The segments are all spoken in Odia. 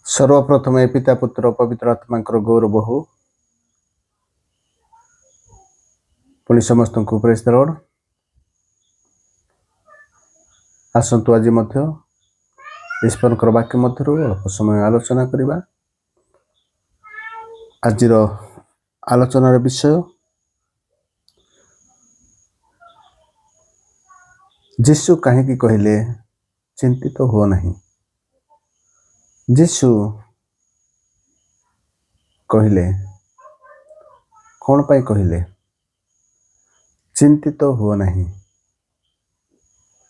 सर्वप्रथमे पिता पुत्र पवित्र आत्मांकर गौरव हो पुणी समस्त को प्रेज द लॉर्ड। आसंतु आज ईश्वर वाक्य मध्य अल्प समय आलोचना करवा। आज आलोचनार विषय जीशु कहीं कहले चिंतित हो नहीं। जीशु कहले कौन पाई कहले चिंतित हो नहीं।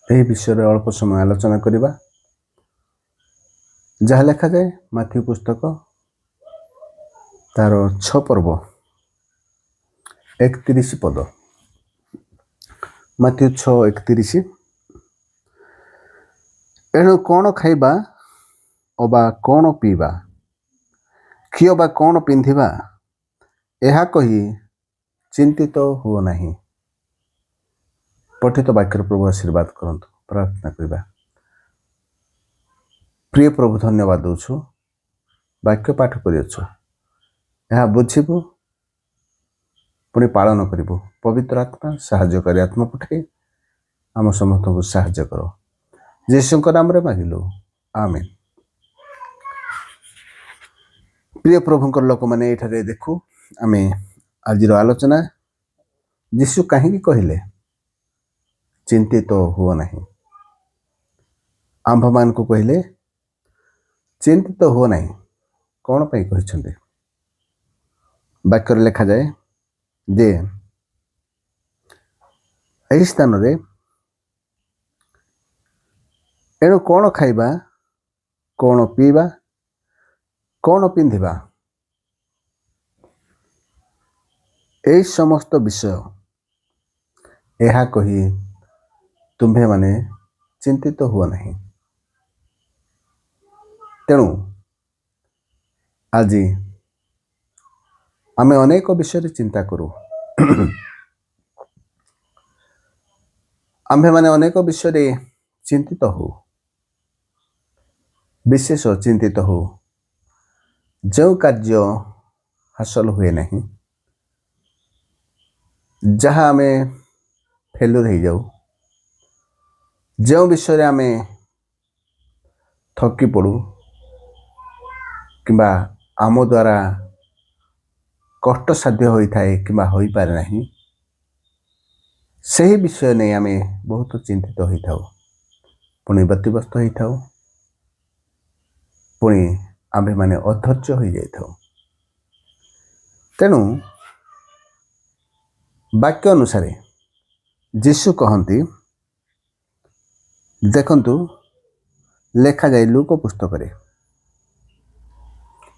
यह विषय अल्प समय आलोचना करवा। जहाँ लिखा जाए माथ्यू पुस्तक तार 6 पर्व 31 पद। माथ्यू 6:31 एणु कौन खाइबा अबा कौन पीवा कि अबा कौन पिंधिबा यह कही चिंतित हुओ नहीं। पठित वाक्य प्रभु आशीर्वाद करंतु। प्रार्थना करवा। प्रिय प्रभु धन्यवाद दौछु वाक्य पाठ करियछु यह बुझिबु पुणी पालन करिबु। पवित्र आत्मा साहाय्यकारी आत्मा पठाई आम समस्त को साहाय्य करो यीशु नाम रे मागिलु आमेन। प्रिय प्रभुंकर लोक मैंने ये देखु आमे आज आलोचना जीशु कहीं कहले चिंतित हुओ नहीं। आंभ मान को कहले चिंतित हुओ नहीं कौन पाई कहते वाक्य लिखा जाए जे यही स्थान रे एणु कौन खाइबा कौन पीवा कौन पिंधिबा यही समस्त विषय यह कही तुम्हें माने चिंतित हुआ नहीं। तेणु आज आमे अनेक विषय चिंता करूँ। आम्भे माने अनेक विषय चिंतित हो विशेष चिंतित हो जो कार्य हासिल हुए नहीं जहाँ आमे फेलुर हो जाऊ जो विषय आमे थकी पड़ू किंबा आम द्वारा कष्ट साध्य होता है कि हो पारे नहीं सही विषय नहीं आमे बहुत चिंतित होता हूँ पुणी व्यतिव्यस्त होता हूँ पुणी आम्भे माने अधैर्य हो जाता। तेणु वाक्य अनुसार जीशु कहती देखंतु लेखा जाए लूक पुस्तक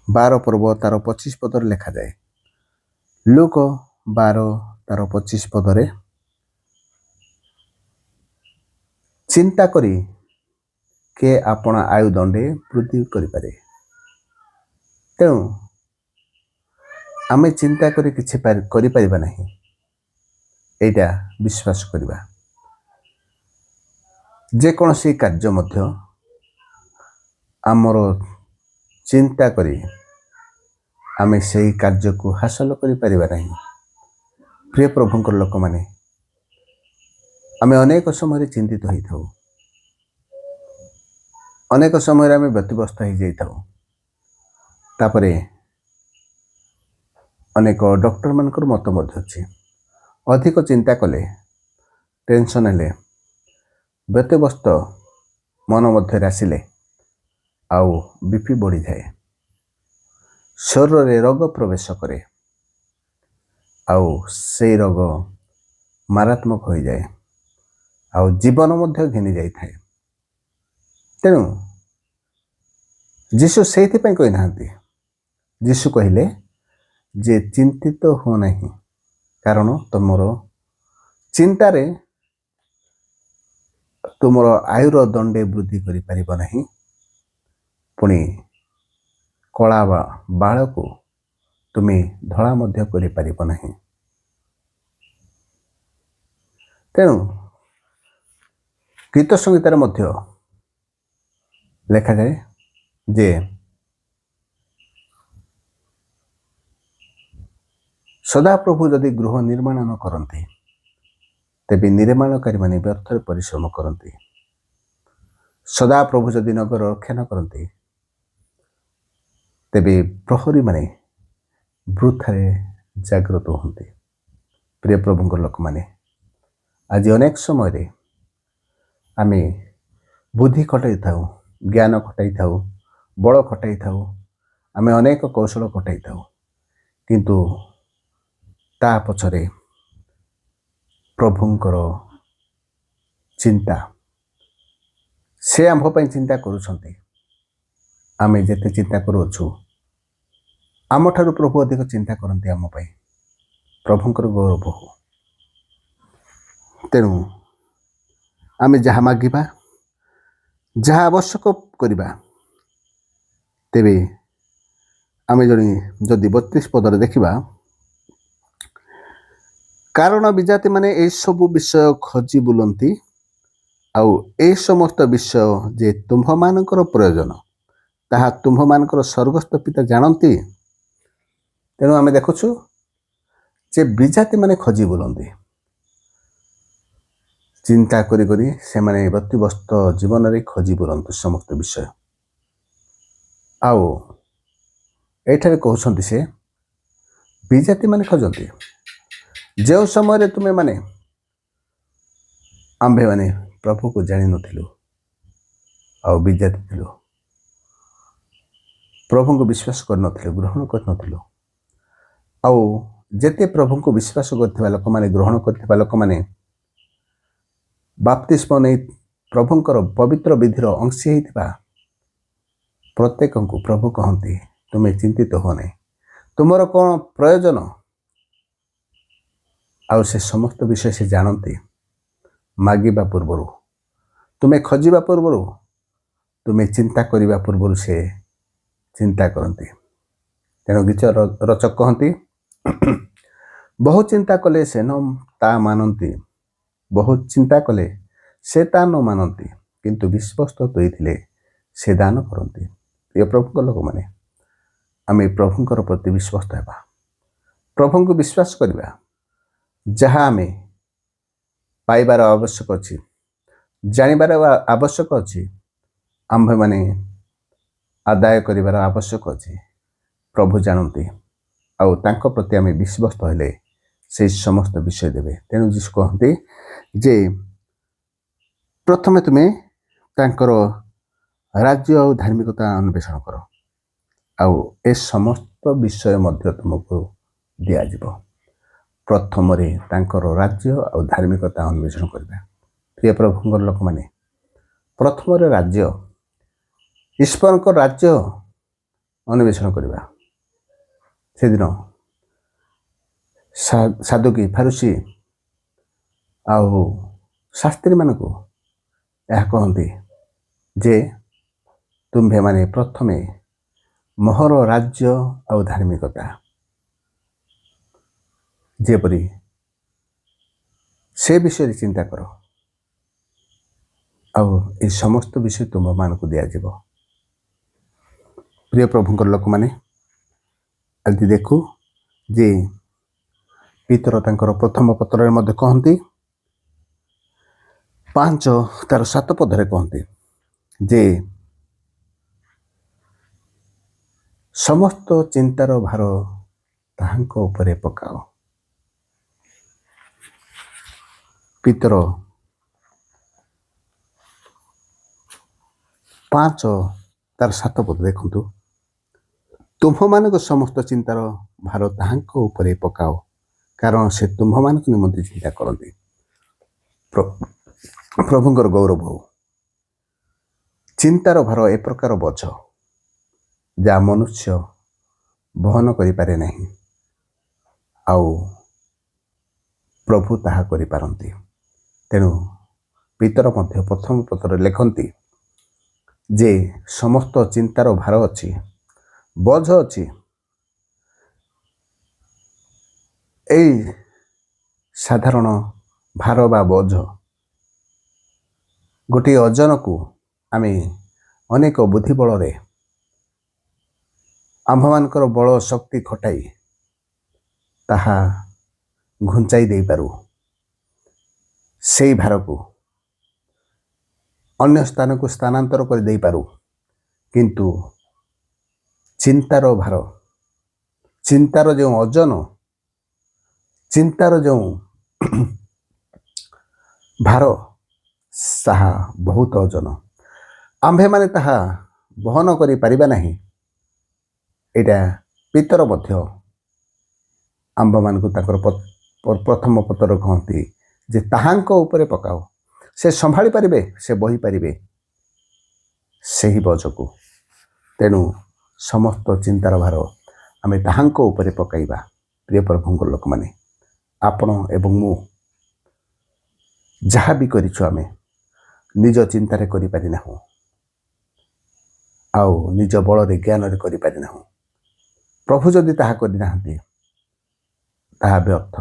12 पर्व तार 25 पदर लेखा जाए। लूक 12 तार 25 पदरे चिंता करी के आपण आयु दंडे वृद्धि करिपारे। तेणु आमे चिंता करी किछि करि परिबा नहीं एटा विश्वास करिबा। जे कोनोसी कार्य मध्य आमर चिंता करी आमे सही कार्य को हासिल करि परिबा नहीं। प्रिय प्रभुंकर लोक माने आमे अनेक समय चिंतित होता हूँ अनेक समय आमे व्यतिव्यस्त हो जाता हूँ। तापरे अनेक डॉक्टर मानकर मत मध्य अच्छी अधिक चिंता कले टेंशन हेले व्यतिव्यस्त मन मध्य आसिले आउ बीपी बढ़ी जाए शरीर रे रोग प्रवेश करे आउ से रोग मारात्मक हो जाए आउ जीवन मध्य घिनी जाई थाए। तेणु जीशु से कही ना जीशु कहले जे चिंतित हो नहीं कारण तुमर चिंतारे तुमर आयुर दंडे वृद्धि करि परिबो नहीं पुणी कला बाल को तुम्हें धड़ा मध्य करि परिबो नहीं। तेणु गीत संगीतार मध्य लेखा जाए जे ସଦାପ୍ରଭୁ ଯଦି ଗୃହ ନିର୍ମାଣ ନ କରନ୍ତି ତେବେ ନିର୍ମାଣକାରୀମାନେ ବ୍ୟର୍ଥରେ ପରିଶ୍ରମ କରନ୍ତି। ସଦାପ୍ରଭୁ ଯଦି ନଗର ରକ୍ଷା ନ କରନ୍ତି ତେବେ ପ୍ରହରୀମାନେ ବୃଥାରେ ଜାଗ୍ରତ ହୁଅନ୍ତି। ପ୍ରିୟ ପ୍ରଭୁଙ୍କ ଲୋକମାନେ, ଆଜି ଅନେକ ସମୟରେ ଆମେ ବୁଦ୍ଧି ଖଟାଇଥାଉ, ଜ୍ଞାନ ଖଟାଇଥାଉ, ବଳ ଖଟାଇଥାଉ, ଆମେ ଅନେକ କୌଶଳ ଖଟାଇଥାଉ, କିନ୍ତୁ ତା ପଛରେ ପ୍ରଭୁଙ୍କର ଚିନ୍ତା, ସେ ଆମ୍ଭ ପାଇଁ ଚିନ୍ତା କରୁଛନ୍ତି। ଆମେ ଯେତେ ଚିନ୍ତା କରୁଅଛୁ ଆମଠାରୁ ପ୍ରଭୁ ଅଧିକ ଚିନ୍ତା କରନ୍ତି ଆମ ପାଇଁ। ପ୍ରଭୁଙ୍କର ଗୌରବ ହଉ। ତେଣୁ ଆମେ ଯାହା ମାଗିବା, ଯାହା ଆବଶ୍ୟକ କରିବା, ତେବେ ଆମେ ଯଦି 32 ପଦରେ ଦେଖିବା, କାରଣ ବିଜାତିମାନେ ଏସବୁ ବିଷୟ ଖୋଜି ବୁଲନ୍ତି, ଆଉ ଏ ସମସ୍ତ ବିଷୟ ଯେ ତୁମ୍ଭମାନଙ୍କର ପ୍ରୟୋଜନ ତାହା ତୁମ୍ଭମାନଙ୍କର ସ୍ୱର୍ଗସ୍ଥ ପିତା ଜାଣନ୍ତି। ତେଣୁ ଆମେ ଦେଖୁଛୁ ଯେ ବିଜାତିମାନେ ଖୋଜି ବୁଲନ୍ତି, ଚିନ୍ତା କରି କରି ସେମାନେ ବ୍ୟତିବ୍ୟସ୍ତ ଜୀବନରେ ଖୋଜି ବୁଲନ୍ତି ସମସ୍ତ ବିଷୟ। ଆଉ ଏଠାରେ କହୁଛନ୍ତି ସେ ବିଜାତିମାନେ ଖୋଜନ୍ତି। ଯେଉଁ ସମୟରେ ଆମ୍ଭେମାନେ ପ୍ରଭୁକୁ ଜାଣିନଥିଲୁ ଆଉ ବିଜାତି ଥିଲୁ, ପ୍ରଭୁଙ୍କୁ ବିଶ୍ୱାସ କରିନଥିଲୁ, ଗ୍ରହଣ କରିନଥିଲୁ, ଆଉ ଯେତେ ପ୍ରଭୁଙ୍କୁ ବିଶ୍ୱାସ କରିଥିବା ଲୋକମାନେ, ଗ୍ରହଣ କରିଥିବା ଲୋକମାନେ ବାପ୍ତିସ୍ମ ନେଇ ପ୍ରଭୁଙ୍କର ପବିତ୍ର ବିଧିର ଅଂଶୀ ହେଇଥିବା ପ୍ରତ୍ୟେକଙ୍କୁ ପ୍ରଭୁ କହନ୍ତି, ତୁମେ ଚିନ୍ତିତ ହୁଅ ନାହିଁ, ତୁମର କ'ଣ ପ୍ରୟୋଜନ? ଆଉ ସେ ସମସ୍ତ ବିଷୟ ସେ ଜାଣନ୍ତି। ମାଗିବା ପୂର୍ବରୁ, ତୁମେ ଖୋଜିବା ପୂର୍ବରୁ, ତୁମେ ଚିନ୍ତା କରିବା ପୂର୍ବରୁ ସେ ଚିନ୍ତା କରନ୍ତି। ତେଣୁ ଗୀତ ରଚକ କହନ୍ତି, ବହୁ ଚିନ୍ତା କଲେ ସେ ତା ମାନନ୍ତି, ବହୁତ ଚିନ୍ତା କଲେ ସେ ତା ନ ମାନନ୍ତି, କିନ୍ତୁ ବିଶ୍ୱସ୍ତ ହୋଇଥିଲେ ସେ ଦାନ କରନ୍ତି। ପ୍ରିୟ ପ୍ରଭୁଙ୍କ ଲୋକମାନେ, ଆମେ ପ୍ରଭୁଙ୍କର ପ୍ରତି ବିଶ୍ୱସ୍ତ ହେବା, ପ୍ରଭୁଙ୍କୁ ବିଶ୍ୱାସ କରିବା। ଯାହା ଆମେ ପାଇବାର ଆବଶ୍ୟକ ଅଛି, ଜାଣିବାର ଆବଶ୍ୟକ ଅଛି, ଆମ୍ଭେମାନେ ଆଦାୟ କରିବାର ଆବଶ୍ୟକ ଅଛି, ପ୍ରଭୁ ଜାଣନ୍ତି। ଆଉ ତାଙ୍କ ପ୍ରତି ଆମେ ବିଶ୍ୱସ୍ତ ହେଲେ ସେହି ସମସ୍ତ ବିଷୟ ଦେବେ। ତେଣୁ ଯୀଶୁ କହନ୍ତି ଯେ ପ୍ରଥମେ ତୁମେ ତାଙ୍କର ରାଜ୍ୟ ଆଉ ଧାର୍ମିକତା ଅନ୍ୱେଷଣ କର, ଆଉ ଏ ସମସ୍ତ ବିଷୟ ମଧ୍ୟ ତୁମକୁ ଦିଆଯିବ। ପ୍ରଥମରେ ତାଙ୍କର ରାଜ୍ୟ ଆଉ ଧାର୍ମିକତା ଅନ୍ୱେଷଣ କରିବା। ପ୍ରିୟ ପ୍ରଭୁଙ୍କର ଲୋକମାନେ, ପ୍ରଥମରେ ରାଜ୍ୟ, ଈଶ୍ୱରଙ୍କ ରାଜ୍ୟ ଅନ୍ୱେଷଣ କରିବା। ସେଦିନ ସାଦୁକୀ, ଫାରୁସୀ ଆଉ ଶାସ୍ତ୍ରୀମାନଙ୍କୁ ଏହା କହନ୍ତି ଯେ ତୁମ୍ଭେମାନେ ପ୍ରଥମେ ମୋହର ରାଜ୍ୟ ଆଉ ଧାର୍ମିକତା, ଯେପରି ସେ ବିଷୟରେ ଚିନ୍ତା କର, ଆଉ ଏ ସମସ୍ତ ବିଷୟ ତୁମମାନଙ୍କୁ ଦିଆଯିବ। ପ୍ରିୟ ପ୍ରଭୁଙ୍କର ଲୋକମାନେ, ଆଜି ଦେଖୁ ଯେ ପିତର ତାଙ୍କର ପ୍ରଥମ ପତ୍ରରେ ମଧ୍ୟ କହନ୍ତି, 5:7 ପଦରେ କହନ୍ତି ଯେ ସମସ୍ତ ଚିନ୍ତାର ଭାର ତାହାଙ୍କ ଉପରେ ପକାଅ। ପିତର 5:7 ପଦ ଦେଖନ୍ତୁ, ତୁମ୍ଭମାନଙ୍କ ସମସ୍ତ ଚିନ୍ତାର ଭାର ତାହାଙ୍କ ଉପରେ ପକାଅ, କାରଣ ସେ ତୁମ୍ଭମାନଙ୍କ ନିମନ୍ତେ ଚିନ୍ତା କରନ୍ତି। ପ୍ରଭୁଙ୍କର ଗୌରବ ହଉ। ଚିନ୍ତାର ଭାର ଏ ପ୍ରକାର ବୋଝ ଯାହା ମନୁଷ୍ୟ ବହନ କରିପାରେ ନାହିଁ, ଆଉ ପ୍ରଭୁ ତାହା କରିପାରନ୍ତି। ତେଣୁ ପିତର ମଧ୍ୟ ପ୍ରଥମ ପତ୍ରରେ ଲେଖନ୍ତି ଯେ ସମସ୍ତ ଚିନ୍ତାର ଭାର ଅଛି, ବୋଝ ଅଛି। ଏଇ ସାଧାରଣ ଭାର ବା ବୋଝ, ଗୋଟିଏ ଓଜନକୁ ଆମେ ଅନେକ ବୁଦ୍ଧି ବଳରେ, ଆମ୍ଭମାନଙ୍କର ବଳ ଶକ୍ତି ଖଟାଇ ତାହା ଘୁଞ୍ଚାଇ ଦେଇପାରୁ, ସେଇ ଭାରକୁ ଅନ୍ୟ ସ୍ଥାନକୁ ସ୍ଥାନାନ୍ତର କରିଦେଇପାରୁ। କିନ୍ତୁ ଚିନ୍ତାର ଭାର, ଚିନ୍ତାର ଯେଉଁ ଓଜନ, ଚିନ୍ତାର ଯେଉଁ ଭାର, ତାହା ବହୁତ ଓଜନ। ଆମ୍ଭେମାନେ ତାହା ବହନ କରିପାରିବା ନାହିଁ। ଏଇଟା ପିତର ମଧ୍ୟ ଆମ୍ଭମାନଙ୍କୁ ତାଙ୍କର ପ୍ରଥମ ପତ୍ର କହନ୍ତି ଯେ ତାହାଙ୍କ ଉପରେ ପକାଅ, ସେ ସମ୍ଭାଳି ପାରିବେ, ସେ ବହିପାରିବେ ସେହି ବୋଝକୁ। ତେଣୁ ସମସ୍ତ ଚିନ୍ତାର ଭାର ଆମେ ତାହାଙ୍କ ଉପରେ ପକାଇବା। ପ୍ରିୟ ପ୍ରଭୁଙ୍କ ଲୋକମାନେ, ଆପଣ ଏବଂ ମୁଁ ଯାହା ବି କରିଛୁ ଆମେ ନିଜ ଚିନ୍ତାରେ କରିପାରିନାହୁଁ, ଆଉ ନିଜ ବଳରେ ଜ୍ଞାନରେ କରିପାରିନାହୁଁ। ପ୍ରଭୁ ଯଦି ତାହା କରିନାହାନ୍ତି ତାହା ବ୍ୟର୍ଥ।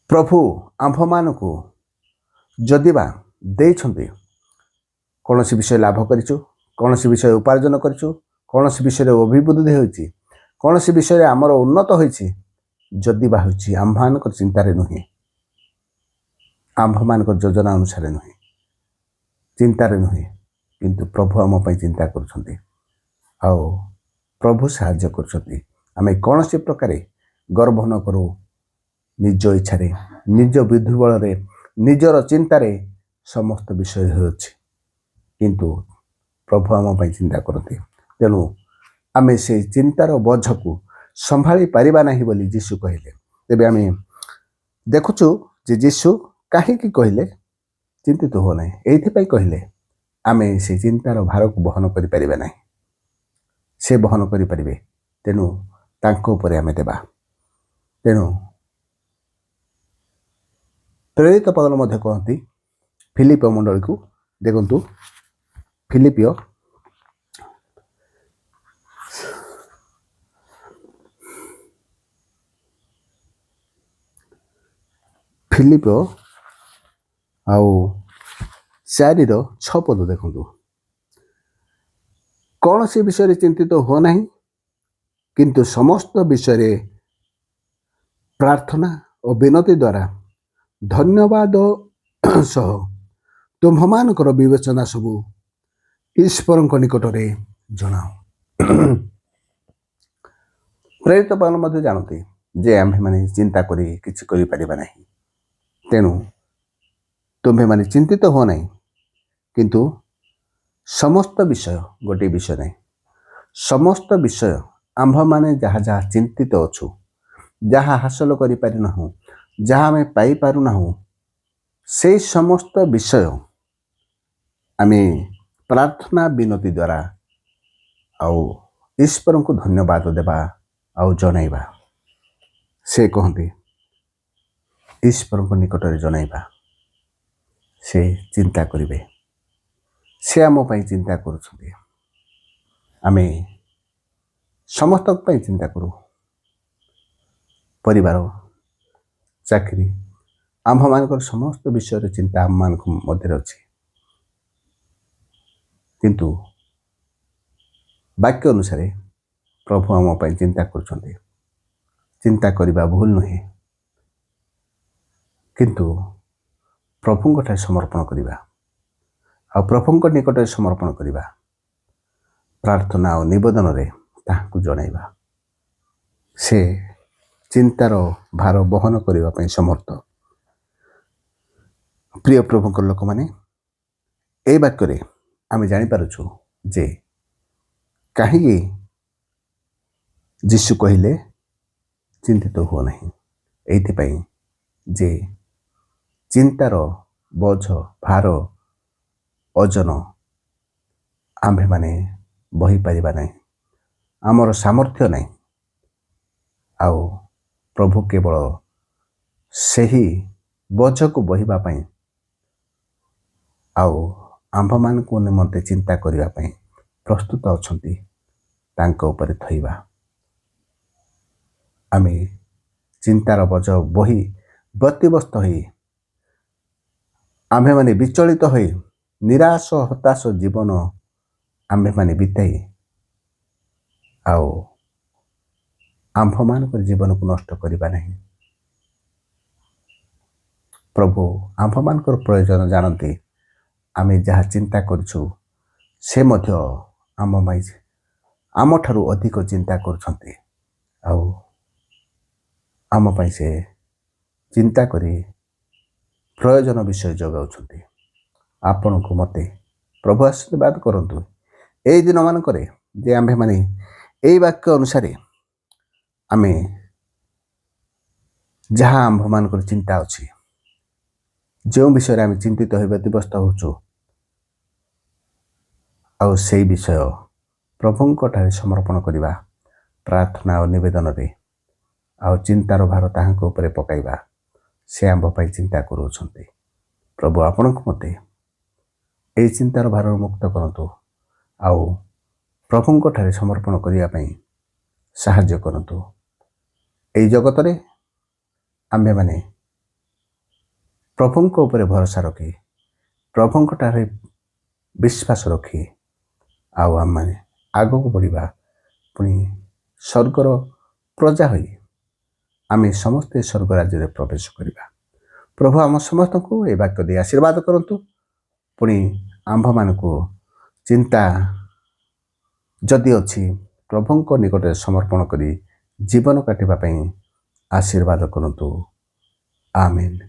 ପ୍ରଭୁ ଆମ୍ଭମାନଙ୍କୁ ଯଦି ବା ଦେଇଛନ୍ତି, କୌଣସି ବିଷୟ ଲାଭ କରିଛୁ, କୌଣସି ବିଷୟ ଉପାର୍ଜନ କରିଛୁ, କୌଣସି ବିଷୟରେ ଅଭିବୃଦ୍ଧି ହୋଇଛି, କୌଣସି ବିଷୟରେ ଆମର ଉନ୍ନତ ହୋଇଛି, ଯଦି ବା ହୋଇଛି ଆମ୍ଭମାନଙ୍କର ଚିନ୍ତାରେ ନୁହେଁ, ଆମ୍ଭମାନଙ୍କର ଯୋଜନା ଅନୁସାରେ ନୁହେଁ, ଚିନ୍ତାରେ ନୁହେଁ, କିନ୍ତୁ ପ୍ରଭୁ ଆମ ପାଇଁ ଚିନ୍ତା କରୁଛନ୍ତି ଆଉ ପ୍ରଭୁ ସାହାଯ୍ୟ କରୁଛନ୍ତି। ଆମେ କୌଣସି ପ୍ରକାରେ ଗର୍ବ ନ କରୁ, ନିଜ ଇଚ୍ଛାରେ, ନିଜ ବୁଦ୍ଧି ବଳରେ, ନିଜର ଚିନ୍ତାରେ ସମସ୍ତ ବିଷୟ ହେଉଛି, କିନ୍ତୁ ପ୍ରଭୁ ଆମ ପାଇଁ ଚିନ୍ତା କରନ୍ତି। ତେଣୁ ଆମେ ସେଇ ଚିନ୍ତାର ବୋଝକୁ ସମ୍ଭାଳି ପାରିବା ନାହିଁ ବୋଲି ଯୀଶୁ କହିଲେ। ତେବେ ଆମେ ଦେଖୁଛୁ ଯେ ଯୀଶୁ କାହିଁକି କହିଲେ ଚିନ୍ତିତ ହୁଅ ନାହିଁ? ଏଇଥିପାଇଁ କହିଲେ ଆମେ ସେ ଚିନ୍ତାର ଭାରକୁ ବହନ କରିପାରିବା ନାହିଁ, ସେ ବହନ କରିପାରିବେ। ତେଣୁ ତାଙ୍କ ଉପରେ ଆମେ ଦେବା। ତେଣୁ ପ୍ରେରିତ ପାଉଲ ମଧ୍ୟ କହନ୍ତି ଫିଲିପିଓ ମଣ୍ଡଳୀକୁ, ଦେଖନ୍ତୁ ଫିଲିପିଓ ଆଉ 4:6 ଦେଖନ୍ତୁ, କୌଣସି ବିଷୟରେ ଚିନ୍ତିତ ହୁଅ ନାହିଁ, କିନ୍ତୁ ସମସ୍ତ ବିଷୟରେ ପ୍ରାର୍ଥନା ଓ ବିନତି ଦ୍ୱାରା ଧନ୍ୟବାଦ ସହ ତୁମ୍ଭମାନଙ୍କର ବିବେଚନା ସବୁ ଈଶ୍ୱରଙ୍କ ନିକଟରେ ଜଣାଅ। ପ୍ରେରିତ ପାଉଲ ମଧ୍ୟ ଜାଣନ୍ତି ଯେ ଆମ୍ଭେମାନେ ଚିନ୍ତା କରି କିଛି କରିପାରିବା ନାହିଁ। ତେଣୁ ତୁମ୍ଭେମାନେ ଚିନ୍ତିତ ହୁଅ ନାହିଁ, କିନ୍ତୁ ସମସ୍ତ ବିଷୟ, ଗୋଟିଏ ବିଷୟ ନାହିଁ, ସମସ୍ତ ବିଷୟ ଆମ୍ଭମାନେ ଯାହା ଯାହା ଚିନ୍ତିତ ଅଛୁ, ଯାହା ହାସଲ କରିପାରିନାହୁଁ, ଯାହା ଆମେ ପାଇପାରୁନାହୁଁ, ସେଇ ସମସ୍ତ ବିଷୟ ଆମେ ପ୍ରାର୍ଥନା ବିନତି ଦ୍ୱାରା ଆଉ ଈଶ୍ୱରଙ୍କୁ ଧନ୍ୟବାଦ ଦେବା ଆଉ ଜଣାଇବା। ସେ କହନ୍ତି ଈଶ୍ୱରଙ୍କ ନିକଟରେ ଜଣାଇବା। ସେ ଚିନ୍ତା କରିବେ, ସେ ଆମ ପାଇଁ ଚିନ୍ତା କରୁଛନ୍ତି। ଆମେ ସମସ୍ତଙ୍କ ପାଇଁ ଚିନ୍ତା କରୁ, ପରିବାର, ଚାକିରି, ଆମ୍ଭମାନଙ୍କର ସମସ୍ତ ବିଷୟରେ ଚିନ୍ତା ଆମମାନଙ୍କ ମଧ୍ୟରେ ଅଛି। କିନ୍ତୁ ବାକ୍ୟ ଅନୁସାରେ ପ୍ରଭୁ ଆମ ପାଇଁ ଚିନ୍ତା କରୁଛନ୍ତି। ଚିନ୍ତା କରିବା ଭୁଲ ନୁହେଁ, କିନ୍ତୁ ପ୍ରଭୁଙ୍କଠାରେ ସମର୍ପଣ କରିବା ଆଉ ପ୍ରଭୁଙ୍କ ନିକଟରେ ସମର୍ପଣ କରିବା, ପ୍ରାର୍ଥନା ଓ ନିବେଦନରେ ତାହାଙ୍କୁ ଜଣାଇବା। ସେ ଚିନ୍ତାର ଭାର ବହନ କରିବା ପାଇଁ ସମର୍ଥ। ପ୍ରିୟ ପ୍ରଭୁଙ୍କ ଲୋକମାନେ, এই ବାକ୍ୟରେ ଆମେ ଜାଣିପାରୁଛୁ ଯେ କାହିଁକି ଯୀଶୁ କହିଲେ ଚିନ୍ତିତ ହୁଅ ନାହିଁ। ଏଇଥିପାଇଁ ଯେ ଚିନ୍ତାର ବୋଝ, ଭାର, ଓଜନ ଆମ୍ଭେମାନେ ବହିପାରିବା ନାହିଁ, ଆମର ସାମର୍ଥ୍ୟ ନାହିଁ। ଆଉ ପ୍ରଭୁ କେବଳ ସେହି ବୋଝକୁ ବହିବା ପାଇଁ ଆଉ ଆମ୍ଭମାନଙ୍କୁ ନିମନ୍ତେ ଚିନ୍ତା କରିବା ପାଇଁ ପ୍ରସ୍ତୁତ ଅଛନ୍ତି। ତାଙ୍କ ଉପରେ ଥୋଇବା। ଆମେ ଚିନ୍ତାର ବୋଝ ବହି ବ୍ୟତିବ୍ୟସ୍ତ ହୋଇ, ଆମ୍ଭେମାନେ ବିଚଳିତ ହୋଇ, ନିରାଶ ହତାଶ ଜୀବନ ଆମ୍ଭେମାନେ ବିତାଇ ଆଉ ଆମ୍ଭମାନଙ୍କର ଜୀବନକୁ ନଷ୍ଟ କରିବା ନାହିଁ। ପ୍ରଭୁ ଆମ୍ଭମାନଙ୍କର ପ୍ରୟୋଜନ ଜାଣନ୍ତି। ଆମେ ଯାହା ଚିନ୍ତା କରୁଛୁ ସେ ମଧ୍ୟ ଆମ ପାଇଁ ଆମଠାରୁ ଅଧିକ ଚିନ୍ତା କରୁଛନ୍ତି। ଆଉ ଆମ ପାଇଁ ସେ ଚିନ୍ତା କରି ପ୍ରୟୋଜନ ବିଷୟ ଯୋଗାଉଛନ୍ତି। ଆପଣଙ୍କୁ ମୋତେ ପ୍ରଭୁ ଆଶୀର୍ବାଦ କରନ୍ତୁ ଏଇ ଦିନମାନଙ୍କରେ, ଯେ ଆମ୍ଭେମାନେ ଏଇ ବାକ୍ୟ ଅନୁସାରେ ଆମେ ଯାହା ଆମ୍ଭମାନଙ୍କର ଚିନ୍ତା ଅଛି, ଯେଉଁ ବିଷୟରେ ଆମେ ଚିନ୍ତିତ ହୋଇ ବ୍ୟତିବ୍ୟସ୍ତ ହେଉଛୁ, ଆଉ ସେଇ ବିଷୟ ପ୍ରଭୁଙ୍କଠାରେ ସମର୍ପଣ କରିବା ପ୍ରାର୍ଥନା ଓ ନିବେଦନରେ, ଆଉ ଚିନ୍ତାର ଭାର ତାହାଙ୍କ ଉପରେ ପକାଇବା। ସେ ଆମ୍ଭ ପାଇଁ ଚିନ୍ତା କରୁଅଛନ୍ତି। ପ୍ରଭୁ ଆପଣଙ୍କୁ ମୋତେ ଏହି ଚିନ୍ତାର ଭାରରୁ ମୁକ୍ତ କରନ୍ତୁ, ଆଉ ପ୍ରଭୁଙ୍କଠାରେ ସମର୍ପଣ କରିବା ପାଇଁ ସାହାଯ୍ୟ କରନ୍ତୁ। ଏହି ଜଗତରେ ଆମ୍ଭେମାନେ ପ୍ରଭୁଙ୍କ ଉପରେ ଭରସା ରଖି, ପ୍ରଭୁଙ୍କଠାରେ ବିଶ୍ୱାସ ରଖି, ଆଉ ଆମେମାନେ ଆଗକୁ ବଢ଼ିବା, ପୁଣି ସ୍ୱର୍ଗର ପ୍ରଜା ହୋଇ ଆମେ ସମସ୍ତେ ସ୍ୱର୍ଗ ରାଜ୍ୟରେ ପ୍ରବେଶ କରିବା। ପ୍ରଭୁ ଆମ ସମସ୍ତଙ୍କୁ ଏ ବାକ୍ୟ ଦେଇ ଆଶୀର୍ବାଦ କରନ୍ତୁ। ପୁଣି ଆମ୍ଭମାନଙ୍କୁ ଚିନ୍ତା ଯଦି ଅଛି, ପ୍ରଭୁଙ୍କ ନିକଟରେ ସମର୍ପଣ କରି ଜୀବନ କାଟିବା ପାଇଁ ଆଶୀର୍ବାଦ କରନ୍ତୁ। ଆମେନ୍।